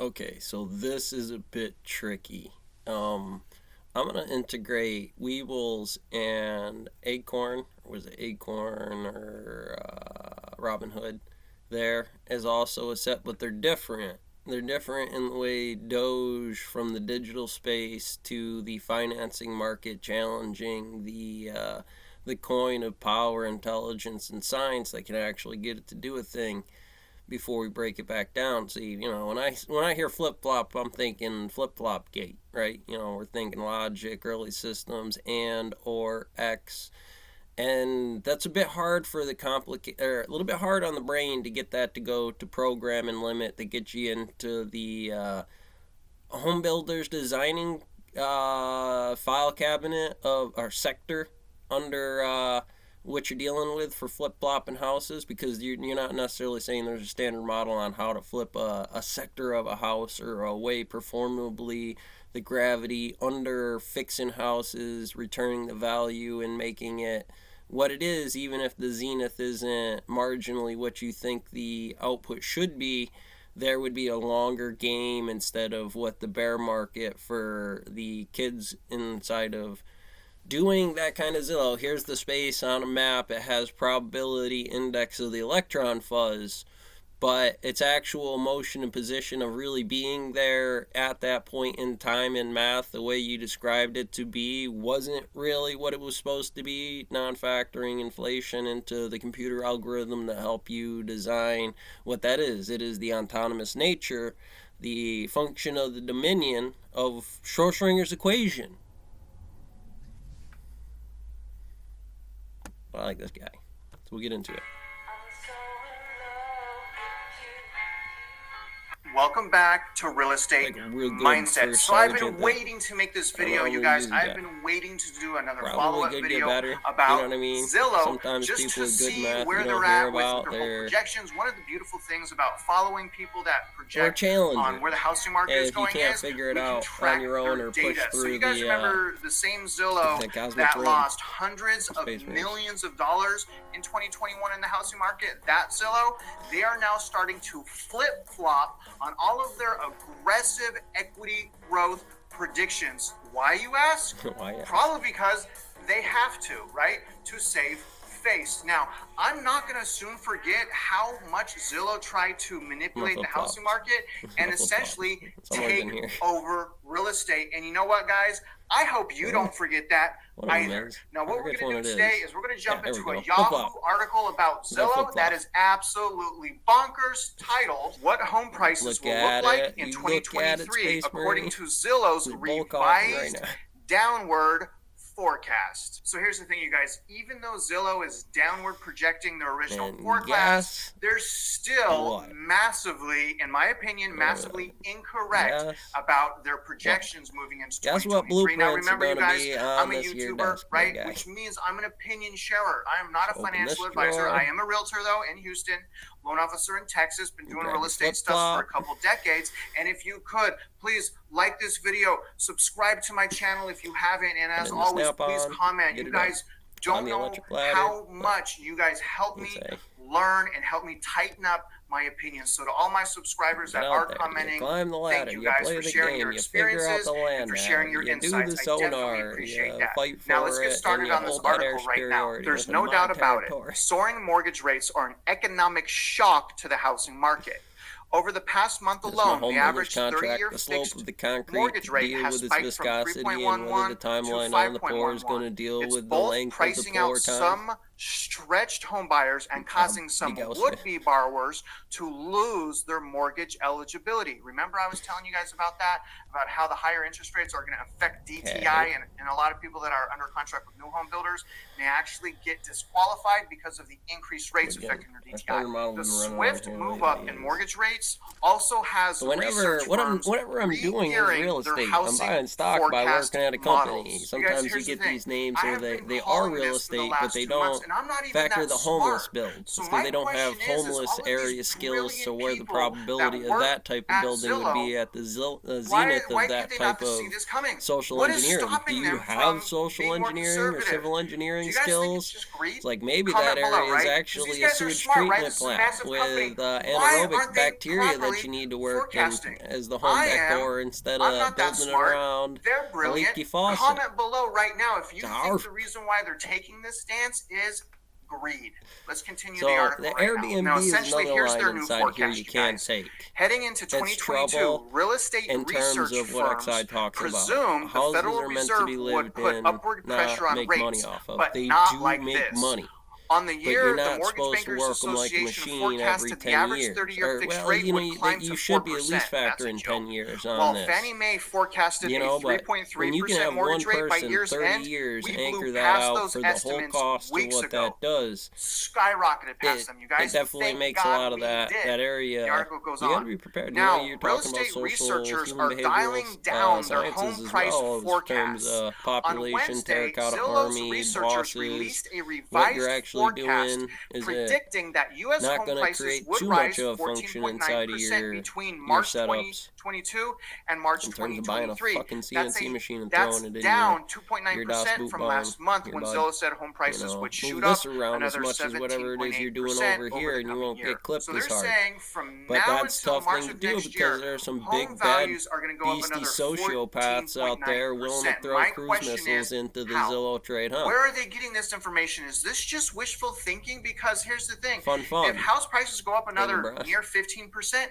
Okay, so this is a bit tricky. I'm gonna integrate Weebles and Acorn. Or was it Acorn or Robinhood? There is also a set, but they're different. They're different in the way Doge from the digital space to the financing market challenging the coin of power, intelligence, and science that can actually get it to do a thing before we break it back down. See, when I hear flip flop, I'm thinking flip flop gate, right? We're thinking logic, early systems, and or X, and that's a bit hard for the or a little bit hard on the brain to get that to go to program and limit that get you into the home builders designing file cabinet of our sector under what you're dealing with for flip flopping houses, because you're not necessarily saying there's a standard model on how to flip a sector of a house or a way performably the gravity under fixing houses, returning the value and making it what it is, even if the zenith isn't marginally what you think the output should be. There would be a longer game instead of what the bear market for the kids inside of doing that kind of Zillow. Here's the space on a map. It has probability index of the electron fuzz, but its actual motion and position of really being there at that point in time in math, the way you described it to be, wasn't really what it was supposed to be, non-factoring inflation into the computer algorithm to help you design what that is. It is the autonomous nature, the function of the dominion of Schrodinger's equation. I like this guy. So we'll get into it. Welcome back to Real Estate Mindset. So I've been waiting to make this video, you guys. I've been waiting to do another follow-up video about Zillow, Sometimes just people to with good see math where you they're don't at hear with about their projections. One of the beautiful things about following people that or project challenges. on where the housing market is If you going can't is figure it we can out track on your own their or push data. So through you guys the remember the same Zillow that lost hundreds of millions of dollars in 2021 in the housing market? That Zillow, they are now starting to flip-flop on all of their aggressive equity growth predictions. Why, you ask? Why? Probably because they have to, right? To save face. Now, I'm not going to soon forget how much Zillow tried to manipulate the housing market and essentially take over real estate. And you know what, guys? I hope you don't forget that either. Now, what we're going to do today is we're going to jump into a Yahoo article about Zillow that is absolutely bonkers, titled, "What Home Prices Will Look Like in 2023 According to Zillow's Revised Downward Forecast." So here's the thing, you guys. Even though Zillow is downward projecting their original forecast, they're still massively, in my opinion, massively incorrect about their projections moving into 2023. Now remember, you guys, I'm a YouTuber, right? Which means I'm an opinion sharer. I am not a financial advisor. I am a realtor, though, in Houston, loan officer in Texas, been doing real estate stuff for a couple decades. And if you could, please like this video, subscribe to my channel if you haven't, and as always, please comment. You guys don't know how much you guys help me learn and help me tighten up my opinions. So to all my subscribers that are commenting, thank you guys for sharing your experiences and for sharing your insights. I definitely appreciate that. Now let's get started on this article right now. There's no doubt about it. Soaring mortgage rates are an economic shock to the housing market. Over the past month alone, the average 30-year fixed mortgage rate has spiked from 3.11 to 5.11. It's both pricing out some stretched home buyers and causing some would-be borrowers to lose their mortgage eligibility. Remember I was telling you guys about that, about how the higher interest rates are going to affect DTI, and a lot of people that are under contract with new home builders may actually get disqualified because of the increased rates affecting their DTI. The swift move up in mortgage rates also has whenever I'm doing is real estate, I'm buying stock by working at a company. Sometimes you get these names where they are real estate, but they don't factor the homeless build. So they don't have homeless area skills, so where the probability of that type of building would be at the zenith of that type of social engineering. Do you have social engineering or civil engineering skills? It's like maybe that area is actually a sewage treatment plant with anaerobic bacteria criteria properly that you need to work in forecasting. as the home decor instead I'm of not that building it smart. around They're a brilliant. leaky faucet. Comment below right now if you It's think our the reason why they're taking this stance is greed. Let's continue So the article the right Airbnb now. Now, is essentially, another here's line their new inside here forecast, you you can't guys. take. Heading into It's 2022, trouble real estate in terms research of what firms Oxide talks about. presume the Houses Federal are meant to Reserve be would lived put in, upward pressure not on make rates, money off of. but They not do like make this. money. On the But year, you're the not Mortgage supposed to Bankers work them like a Association machine every forecasted the 10 average years. 30-year Or, fixed well, rate you know, would climb you to should be 4%. at least That's a factoring 10 joke. years on While this. Fannie Mae forecasted You know, a but when you can 3.3% have one mortgage rate by person year's 30 end, years we anchor blew that past out those for the whole estimates cost of weeks what ago. that does, Skyrocketed past them, you guys. it definitely Thank makes God a lot of we that did. area. The article goes You got to on. be prepared. Now, You're real talking about estate social, researchers human are dialing behavioral down their home sciences as price well, in terms forecasts. of On population, Wednesday, terracotta Zillow's army, researchers bosses. released a What you're revised actually forecast doing is predicting that U.S. not home going to prices create would too rise much of a function inside of 14.9% between your March setups 2022 and March in terms of buying a 2023. fucking CNC machine and That's throwing it in down your DOS 2.9% boot from barn, last month your when bud. Zillow said home You prices know, would shoot move up this around as another much as whatever it is you're doing 17.8% over over here, the and you coming won't year. get clipped So as they're hard. saying from But now that's until tough March thing to of do next because year, there are some home big bad values are going to go up beastie another sociopaths out there willing to 14.9%. throw My cruise question missiles is, into the how? Zillow trade, huh? Where are they getting this information? Is this just wishful thinking? Because here's the thing. Fun. If house prices go up another brush. near 15%,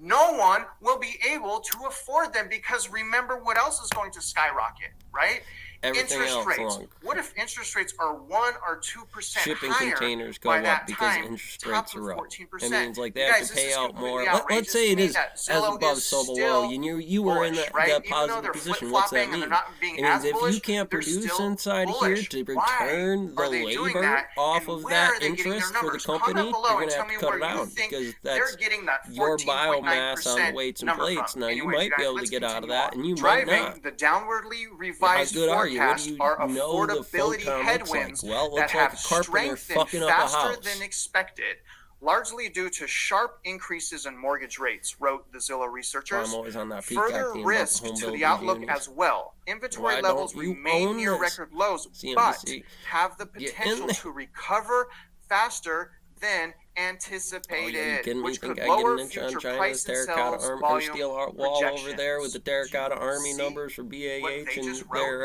no one will be able to afford them because remember what else is going to skyrocket, right? Everything Interest else rates. along. What if interest rates are 1 or 2% Shipping higher containers go by up that because time, interest top rates to are up. 14%. It means like they You have guys, to this pay is out more. completely Let's outrageous say to it me is that as Zillow above, is so still below. You were in bullish, right? that Even though positive they're position. What's that flip-flopping and mean? they're not being It as means if bullish, you can't they're produce still inside bullish. here to Why return the are they doing labor that? off And of where that are they getting their interest for the numbers? company, Comment below you're and going to tell have me to cut where it you out think because they're that's getting that your biomass on the 14.9% weights and number plates. from. Now, you Anyways, might be guys, able to let's get out of continue that, on. and you might Driving not. the downwardly How revised good are you? What do forecasts you are know the affordability photon looks like? headwinds Well, it that looks like have a carpenter strengthened fucking up a faster house. than expected, largely due to sharp increases in mortgage rates, wrote the Zillow researchers. I'm always on that peacock Further theme about risk the home to builders the outlook unions. as well. Inventory Why levels don't you remain own near this? record lows, CNBC. but have the Get in potential there. to recover faster than Oh, anticipated, yeah, you kidding me? which Think could I get lower an inch on future China's price and terracotta sales or volume steel wall over there with the projections. terracotta army See numbers for what BAH they and just wrote? their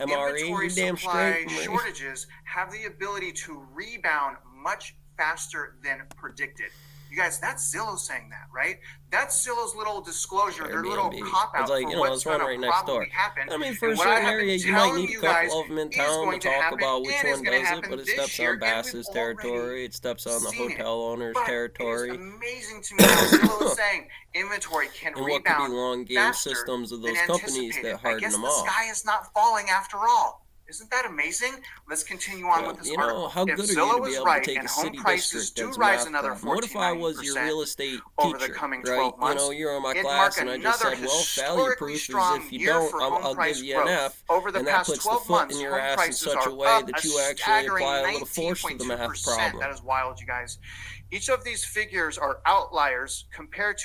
MRE? Inventory You damn supply straight, Marie. shortages have the ability to rebound much faster than predicted. You guys, that's Zillow saying that, right? That's Zillow's little disclosure, their little Airbnb. cop out It's like, for you know, what's there's one going right to next probably door. happen. I mean, for a And what I certain have been area, you might telling need a you guys couple of them in is town to going to talk happen about which and is one going to does it, happen but it this steps year, on and we've Bass's already territory, it steps on the seen it. hotel owner's But territory. it is amazing to me how Zillow is saying inventory can And what could be rebound long game faster systems of than those companies anticipated. that I harden guess them the off. sky is not falling after all. Isn't that amazing? Let's continue on with this You know, article. how If good are you Zillow to be is able right to take and a home city prices district do that's rise math another problem? What if I was your 14.9% real estate over the teacher, coming right? 12 months, You're in my it'd class mark and I just another said, well, value historically proof is strong if you year don't, for I'll home give price you an growth. F, Over the and that past puts the 12 foot months, in your home ass in prices such a are way up that a you actually staggering apply a little force to the math 19.2%. problem. That is wild, you guys. Each of these figures are outliers compared to